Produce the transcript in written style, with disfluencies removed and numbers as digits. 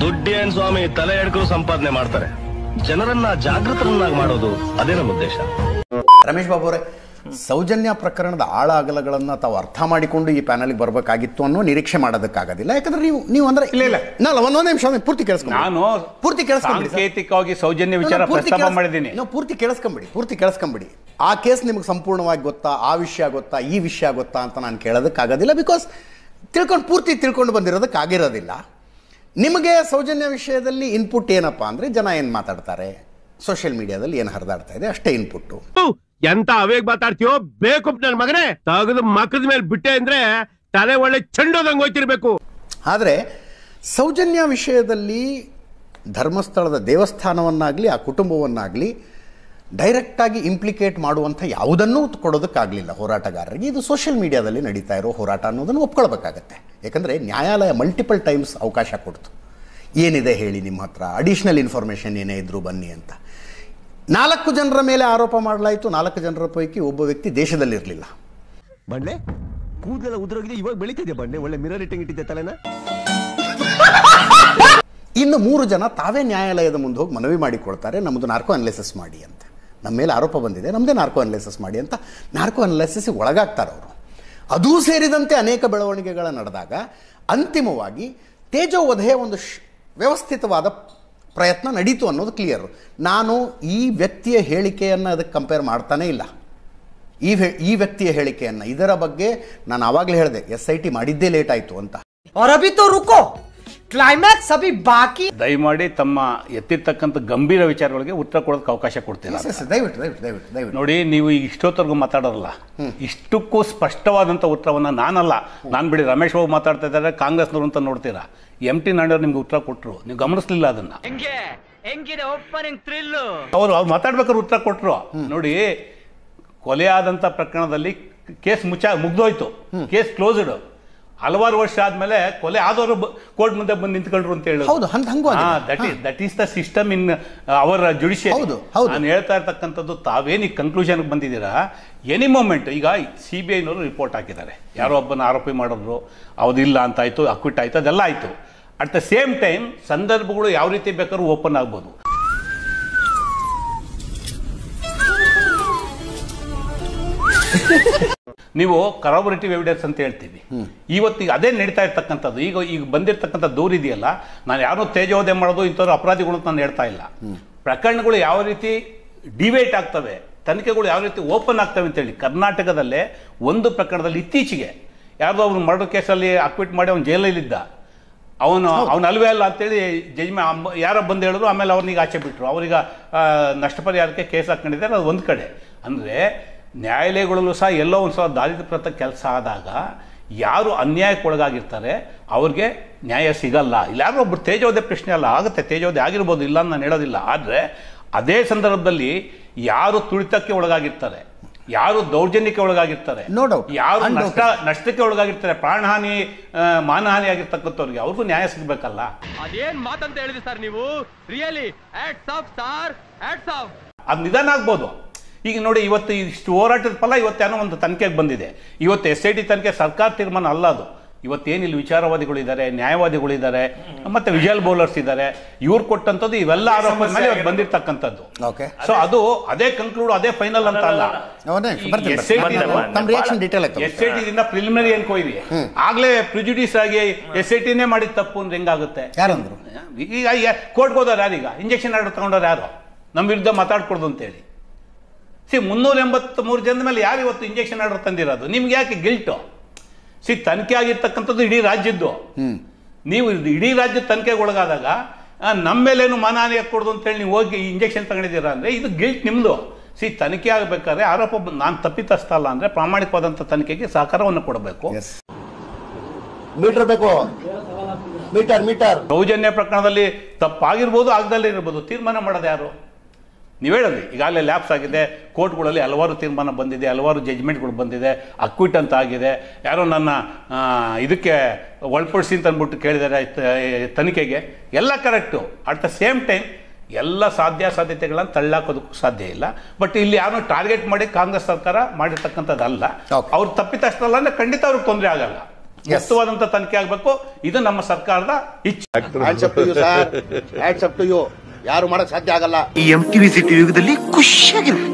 ದುಡ್ಡೇನ್ ಸ್ವಾಮಿ ತಲೆ ಎಡ್ಕರು ಸಂಪಾದನೆ ಮಾಡ್ತಾರೆ, ಜನರನ್ನ ಜಾಗೃತರನ್ನಾಗಿ ಮಾಡೋದು ಅದೇ ನಮ್ಮ ಉದ್ದೇಶ. ರಮೇಶ್ ಬಾಬು ಅವರೇ, ಸೌಜನ್ಯ ಪ್ರಕರಣದ ಆಳ ಅಗಲಗಳನ್ನು ತಾವು ಅರ್ಥ ಮಾಡಿಕೊಂಡು ಈ ಪ್ಯಾನಲ್ಗೆ ಬರಬೇಕಾಗಿತ್ತು ಅನ್ನೋ ನಿರೀಕ್ಷೆ ಮಾಡೋದಕ್ಕಾಗೋದಿಲ್ಲ. ಯಾಕಂದ್ರೆ ನೀವು ಅಂದ್ರೆ ಇಲ್ಲ ಒಂದೊಂದು ನಿಮಿಷ ಪೂರ್ತಿ ಕೇಳಿಸ್ಕೊಂಡು ನಾನು ಪೂರ್ತಿ ಸಾಂಕೇತಿಕವಾಗಿ ಸೌಜನ್ಯ ವಿಚಾರ ಪ್ರಸ್ತಾಪ ಮಾಡಿದ್ದೀನಿ. ಪೂರ್ತಿ ಕೇಳಿಸ್ಕೊಂಬಿಡಿ. ಆ ಕೇಸ್ ನಿಮ್ಗೆ ಸಂಪೂರ್ಣವಾಗಿ ಗೊತ್ತಾ, ಆ ವಿಷಯ ಗೊತ್ತಾ, ಈ ವಿಷಯ ಗೊತ್ತಾ ಅಂತ ನಾನು ಕೇಳೋದಕ್ಕಾಗೋದಿಲ್ಲ. ಬಿಕಾಸ್ ಪೂರ್ತಿ ತಿಳ್ಕೊಂಡು ಬಂದಿರೋದಕ್ಕಾಗಿರೋದಿಲ್ಲ. ನಿಮಗೆ ಸೌಜನ್ಯ ವಿಷಯದಲ್ಲಿ ಇನ್ಪುಟ್ ಏನಪ್ಪಾ ಅಂದ್ರೆ ಜನ ಏನು ಮಾತಾಡ್ತಾರೆ, ಸೋಷಿಯಲ್ ಮೀಡಿಯಾದಲ್ಲಿ ಏನು ಹರಿದಾಡ್ತಾ ಇದೆ ಅಷ್ಟೇ ಇನ್ಪುಟ್ಟು. ಎಂತ ಅವೇಗ್ ಮಾತಾಡ್ತೀಯೋ ಬೇಕು ನನ್ನ ಮಗನೇ, ತಗದು ಮಕ್ಕದ ಮೇಲೆ ಬಿಟ್ಟೆ ಅಂದ್ರೆ ತಲೆ ಒಳ್ಳೆ ಚೆಂಡೋದಂಗೆ ಹೋಯ್ತಿರ್ಬೇಕು. ಆದರೆ ಸೌಜನ್ಯ ವಿಷಯದಲ್ಲಿ ಧರ್ಮಸ್ಥಳದ ದೇವಸ್ಥಾನವನ್ನಾಗಲಿ ಆ ಕುಟುಂಬವನ್ನಾಗಲಿ ಡೈರೆಕ್ಟಾಗಿ ಇಂಪ್ಲಿಕೇಟ್ ಮಾಡುವಂಥ ಯಾವುದನ್ನೂ ಕೊಡೋದಕ್ಕಾಗಲಿಲ್ಲ ಹೋರಾಟಗಾರರಿಗೆ. ಇದು ಸೋಷಿಯಲ್ ಮೀಡಿಯಾದಲ್ಲಿ ನಡೀತಾ ಇರೋ ಹೋರಾಟ ಅನ್ನೋದನ್ನು ಒಪ್ಕೊಳ್ಬೇಕಾಗತ್ತೆ. ಯಾಕಂದರೆ ನ್ಯಾಯಾಲಯ ಮಲ್ಟಿಪಲ್ ಟೈಮ್ಸ್ ಅವಕಾಶ ಕೊಡ್ತು, ಏನಿದೆ ಹೇಳಿ ನಿಮ್ಮ ಹತ್ರ, ಅಡಿಷ್ನಲ್ ಇನ್ಫಾರ್ಮೇಷನ್ ಏನೇ ಇದ್ರೂ ಬನ್ನಿ ಅಂತ. 4 ಜನರ ಮೇಲೆ ಆರೋಪ ಮಾಡಲಾಯಿತು. 4 ಜನರ ಪೈಕಿ ಒಬ್ಬ ವ್ಯಕ್ತಿ ದೇಶದಲ್ಲಿರಲಿಲ್ಲ. ಬಂಡೆ ಕೂದಲೆಲ್ಲ ಉದುರೋಗಿದೆ, ಇವಾಗ ಬೆಳೀತಿದೆ ಬಂಡೆ, ಒಳ್ಳೆ ಮಿರರ್ ಇಟ್ಟಿದೆ ತಲೆನ. ಇನ್ನು 3 ಜನ ತಾವೇ ನ್ಯಾಯಾಲಯದ ಮುಂದೆ ಹೋಗಿ ಮನವಿ ಮಾಡಿಕೊಳ್ತಾರೆ, ನಮ್ಮದು ನಾರ್ಕೋ ಅನಲೈಸಿಸ್ ಮಾಡಿ ಅಂತ. ನಮ್ಮ ಮೇಲೆ ಆರೋಪ ಬಂದಿದೆ, ನಮ್ಮದೇ ನಾರ್ಕೋ ಅನಲೈಸಿಸ್ ಮಾಡಿ ಅಂತ. ನಾರ್ಕೋ ಅನಲೈಸಿಸ್ಗೆ ಒಳಗಾಗ್ತಾರೆ ಅವರು. ಅದೂ ಸೇರಿದಂತೆ ಅನೇಕ ಬೆಳವಣಿಗೆಗಳ ನಡೆದಾಗ ಅಂತಿಮವಾಗಿ ತೇಜೋವಧೆಯ ಒಂದು ವ್ಯವಸ್ಥಿತವಾದ ಪ್ರಯತ್ನ ನಡೀತು ಅನ್ನೋದು ಕ್ಲಿಯರ್. ನಾನು ಈ ವ್ಯಕ್ತಿಯ ಹೇಳಿಕೆಯನ್ನು ಅದಕ್ಕೆ ಕಂಪೇರ್ ಮಾಡ್ತಾನೇ ಇಲ್ಲ. ಈ ವ್ಯಕ್ತಿಯ ಹೇಳಿಕೆಯನ್ನು, ಇದರ ಬಗ್ಗೆ ನಾನು ಆವಾಗಲೇ ಹೇಳಿದೆ, SIT ಮಾಡಿದ್ದೇ ಲೇಟ್ ಆಯಿತು ಅಂತ. ಕ್ಲೈಮ್ಯಾಕ್ಸ್ ಅಭಿ ಬಾಕಿ. ದಯಮಾಡಿ ತಮ್ಮ ಎತ್ತಿರ್ತಕ್ಕಂಥ ಗಂಭೀರ ವಿಚಾರಗಳಿಗೆ ಉತ್ತರ ಕೊಡೋದಕ್ಕೆ ಅವಕಾಶ ಕೊಡ್ತೀನಿ. ದಯವಿಟ್ಟು ನೋಡಿ, ನೀವು ಈಗ ಇಷ್ಟೊತ್ತರೆಗೂ ಮಾತಾಡೋರಲ್ಲ, ಇಷ್ಟಕ್ಕೂ ಸ್ಪಷ್ಟವಾದಂಥ ಉತ್ತರವನ್ನು ನಾನು ಬಿಡಿ ರಮೇಶ್ ಬಾಬು ಮಾತಾಡ್ತಾ ಇದ್ದಾರೆ, ಕಾಂಗ್ರೆಸ್ನವರು ಅಂತ ನೋಡ್ತೀರಾ. MT ನಾಯ್ಡು ನಿಮ್ಗೆ ಉತ್ತರ ಕೊಟ್ಟರು, ನೀವು ಗಮನಿಸ್ಲಿಲ್ಲ ಅದನ್ನ. ಅವ್ರು ಮಾತಾಡ್ಬೇಕಾದ್ರೆ ಉತ್ತರ ಕೊಟ್ಟರು. ನೋಡಿ, ಕೊಲೆ ಆದಂಥ ಪ್ರಕರಣದಲ್ಲಿ ಕೇಸ್ ಮುಗ್ದೋಯ್ತು, ಕೇಸ್ ಕ್ಲೋಸ್ಡ್. ಹಲವಾರು ವರ್ಷ ಆದ್ಮೇಲೆ ಕೊಲೆ ಆದವರು ಕೋರ್ಟ್ ಮುಂದೆ ಬಂದು ನಿಂತ್ಕೊಂಡ್ರು ಅಂತ ಹೇಳಿ, that is the system in our judiciary. ನಾನು ಹೇಳ್ತಾ ಇರ್ತಕ್ಕಂಥದ್ದು, ತಾವೇನು ಕನ್ಕ್ಲೂಷನ್ಗೆ ಬಂದಿದ್ದೀರಾ, ಎನಿ ಮೂಮೆಂಟ್. ಈಗ CBIನವರು ರಿಪೋರ್ಟ್ ಹಾಕಿದ್ದಾರೆ, ಯಾರೋ ಒಬ್ಬನ ಆರೋಪಿ ಮಾಡಿದ್ರು, ಅವ್ದಿಲ್ಲ ಅಂತ ಆಯ್ತು, ಅಕ್ವಿಟ್ ಆಯ್ತು, ಅದೆಲ್ಲ ಆಯ್ತು. ಅಟ್ ದ ಸೇಮ್ ಟೈಮ್ ಸಂದರ್ಭಗಳು ಯಾವ ರೀತಿ ಬೇಕಾದ್ರೂ ಓಪನ್ ಆಗ್ಬೋದು. ನೀವು ಕರಾಬರೇಟಿವ್ ಎವಿಡೆನ್ಸ್ ಅಂತ ಹೇಳ್ತೀವಿ. ಇವತ್ತಿಗೆ ಅದೇ ನಡೀತಾ ಇರ್ತಕ್ಕಂಥದ್ದು. ಈಗ ಬಂದಿರತಕ್ಕಂಥ ದೂರ ಇದೆಯಲ್ಲ, ನಾನು ಯಾರೋ ತೇಜೋವಧೆ ಮಾಡೋದು ಇಂಥವ್ರು ಅಪರಾಧಿಗಳು ಅಂತ ನಾನು ಹೇಳ್ತಾ ಇಲ್ಲ. ಪ್ರಕರಣಗಳು ಯಾವ ರೀತಿ ಡಿವೇಟ್ ಆಗ್ತವೆ, ತನಿಖೆಗಳು ಯಾವ ರೀತಿ ಓಪನ್ ಆಗ್ತವೆ ಅಂತೇಳಿ ಕರ್ನಾಟಕದಲ್ಲೇ ಒಂದು ಪ್ರಕರಣದಲ್ಲಿ ಇತ್ತೀಚೆಗೆ ಯಾರ್ದೋ ಅವನು ಮರ್ಡರ್ ಕೇಸಲ್ಲಿ ಅಕ್ವಿಟ್ ಮಾಡಿ ಅವನು ಜೈಲಲ್ಲಿದ್ದ, ಅವನು ಅಲ್ವೇ ಅಲ್ಲ ಅಂತೇಳಿ ಯಾರೋ ಬಂದು ಹೇಳಿದ್ರು. ಆಮೇಲೆ ಅವ್ರನ್ನೀಗ ಆಚೆ ಬಿಟ್ಟರು. ಅವ್ರೀಗ ನಷ್ಟ ಪರಿಹಾರಕ್ಕೆ ಕೇಸ್ ಹಾಕೊಂಡಿದ್ದಾರೆ. ಅದು ಒಂದು ಕಡೆ. ಅಂದರೆ ನ್ಯಾಯಾಲಯಗಳಲ್ಲೂ ಸಹ ಎಲ್ಲೋ ಒಂದು ಸಲ ದಾರಿದ್ರ್ಯಪ್ರತ ಕೆಲಸ ಆದಾಗ ಯಾರು ಅನ್ಯಾಯಕ್ಕೆ ಒಳಗಾಗಿರ್ತಾರೆ ಅವ್ರಿಗೆ ನ್ಯಾಯ ಸಿಗಲ್ಲ. ಇಲ್ಲ ಯಾರೋ ಒಬ್ಬರು ತೇಜೋವಧೆ ಪ್ರಶ್ನೆ ಅಲ್ಲ, ಆಗುತ್ತೆ, ತೇಜೋವಧೆ ಆಗಿರ್ಬೋದು, ಇಲ್ಲ ಅಂತ ನಾನು ಹೇಳೋದಿಲ್ಲ. ಆದರೆ ಅದೇ ಸಂದರ್ಭದಲ್ಲಿ ಯಾರು ತುಳಿತಕ್ಕೆ ಒಳಗಾಗಿರ್ತಾರೆ, ಯಾರು ದೌರ್ಜನ್ಯಕ್ಕೆ ಒಳಗಾಗಿರ್ತಾರೆ, ಯಾರು ನಷ್ಟಕ್ಕೆ ಒಳಗಾಗಿರ್ತಾರೆ, ಪ್ರಾಣಹಾನಿ ಮಾನಹಾನಿ ಆಗಿರ್ತಕ್ಕಂಥವ್ರಿಗೆ ಅವ್ರಿಗೂ ನ್ಯಾಯ ಸಿಗ್ಬೇಕಲ್ಲ. ಅದೇನ್ ಮಾತಂತ ಹೇಳಿದ್ರಿ ಸರ್ ನೀವು, ರಿಯಲಿ ಅದು ನಿಧಾನ ಆಗ್ಬೋದು. ಈಗ ನೋಡಿ, ಇವತ್ತು ಇಷ್ಟು ಹೋರಾಟದ ಫಲ ಇವತ್ತೇನೋ ಒಂದು ತನಿಖೆಗೆ ಬಂದಿದೆ. ಇವತ್ತು SIT ತನಿಖೆ ಸರ್ಕಾರ ತೀರ್ಮಾನ ಅಲ್ಲ ಅದು. ಇವತ್ತೇನಿಲ್ಲ, ವಿಚಾರವಾದಿಗಳಿದ್ದಾರೆ, ನ್ಯಾಯವಾದಿಗಳಿದ್ದಾರೆ, ಮತ್ತೆ ವಿಜುವಲ್ ಬೌಲರ್ಸ್ ಇದ್ದಾರೆ. ಇವ್ರು ಕೊಟ್ಟಂಥದ್ದು ಇವೆಲ್ಲ ಆರೋಪ ಮೇಲೆ ಬಂದಿರ್ತಕ್ಕಂಥದ್ದು. ಸೊ ಅದು ಅದೇ ಕನ್ಕ್ಲೂಡ್, ಅದೇ ಫೈನಲ್ ಅಂತ ಅಲ್ಲ. SIT ದಿಂದ ಪ್ರಿಲಿಮಿನರಿ ಎನ್ಕ್ವೈರಿ ಆಗ್ಲೇ ಪ್ರಿಜುಡಿಸ್ ಆಗಿ SITನೇ ಮಾಡಿದ ತಪ್ಪು ಅಂದ್ರೆ ಹೆಂಗಾಗುತ್ತೆ? ಈಗ ಕೋರ್ಟ್ಗೆ ಹೋದವ್ರು ಯಾರೀಗ ಇಂಜೆಕ್ಷನ್ ಆರ್ಡರ್ ತಗೊಂಡವ್ರು ಯಾರು? ನಮ್ಮ ವಿರುದ್ಧ ಮಾತಾಡ್ಕೊಡ್ದು ಅಂತೇಳಿ 383 ಜನದ ಮೇಲೆ ಯಾರು ಇವತ್ತು ಇಂಜೆಕ್ಷನ್ ಆರ್ಡರ್ ತಂದಿರೋದು? ನಿಮ್ಗೆ ಯಾಕೆ ಗಿಲ್ಟು? ತನಿಖೆ ಆಗಿರ್ತಕ್ಕಂಥದ್ದು ಇಡೀ ರಾಜ್ಯದ್ದು. ನೀವು ಇಡೀ ರಾಜ್ಯದ ತನಿಖೆಗೆ ಒಳಗಾದಾಗ ನಮ್ಮ ಮೇಲೇನು ಮಾನಹಾನಿ ಹಾಕೊಡ್ದು ಅಂತೇಳಿ ನೀವು ಹೋಗಿ ಇಂಜೆಕ್ಷನ್ ತಗೊಂಡಿದ್ದೀರಾ ಅಂದರೆ ಇದು ಗಿಲ್ಟ್ ನಿಮ್ಮದು. ತನಿಖೆ ಆಗಬೇಕಾದ್ರೆ ಆರೋಪ ನಾನು ತಪ್ಪಿತಸ್ಥ ಅಲ್ಲ ಅಂದರೆ ಪ್ರಾಮಾಣಿಕವಾದಂಥ ತನಿಖೆಗೆ ಸಹಕಾರವನ್ನು ಕೊಡಬೇಕು. ಸೌಜನ್ಯ ಪ್ರಕರಣದಲ್ಲಿ ತಪ್ಪಾಗಿರ್ಬೋದು, ಆಗದಲ್ಲೇ ಇರ್ಬೋದು, ತೀರ್ಮಾನ ಮಾಡೋದು ಯಾರು? ನೀವು ಹೇಳೋದು ಈಗಾಗಲೇ ಲ್ಯಾಪ್ಸ್ ಆಗಿದೆ. ಕೋರ್ಟ್ಗಳಲ್ಲಿ ಹಲವಾರು ತೀರ್ಮಾನ ಬಂದಿದೆ, ಹಲವಾರು ಜಜ್ಮೆಂಟ್ಗಳು ಬಂದಿದೆ, ಅಕ್ವಿಟ್ ಅಂತ ಆಗಿದೆ. ಯಾರೋ ನನ್ನ ಇದಕ್ಕೆ ಒಳಪಡಿಸಿ ಅಂತ ಅಂದ್ಬಿಟ್ಟು ಕೇಳಿದ್ದಾರೆ ತನಿಖೆಗೆ, ಎಲ್ಲ correct. At the same time ಎಲ್ಲ ಸಾಧ್ಯತೆಗಳನ್ನು ತಳ್ಳಾಕೋದಕ್ಕೂ ಸಾಧ್ಯ ಇಲ್ಲ. ಬಟ್ ಇಲ್ಲಿ ಯಾರು ಟಾರ್ಗೆಟ್ ಮಾಡಿ ಕಾಂಗ್ರೆಸ್ ಸರ್ಕಾರ ಮಾಡಿರ್ತಕ್ಕಂಥದ್ದಲ್ಲ. ಅವ್ರು ತಪ್ಪಿತಷ್ಟಲ್ಲ ಅಂದರೆ ಖಂಡಿತ ಅವ್ರಿಗೆ ತೊಂದರೆ ಆಗಲ್ಲ. ಮುಕ್ತವಾದಂತ ತನಿಖೆ ಆಗ್ಬೇಕು. ಇದು ನಮ್ಮ ಸರ್ಕಾರದ ಇಚ್ಛೆ. ಯಾರು ಮಾಡಕ್ ಸಾಧ್ಯ ಆಗಲ್ಲ. ಈ MTV ಸಿಟಿ ಯುಗದಲ್ಲಿ ಖುಷಿಯಾಗಿರುತ್ತೆ.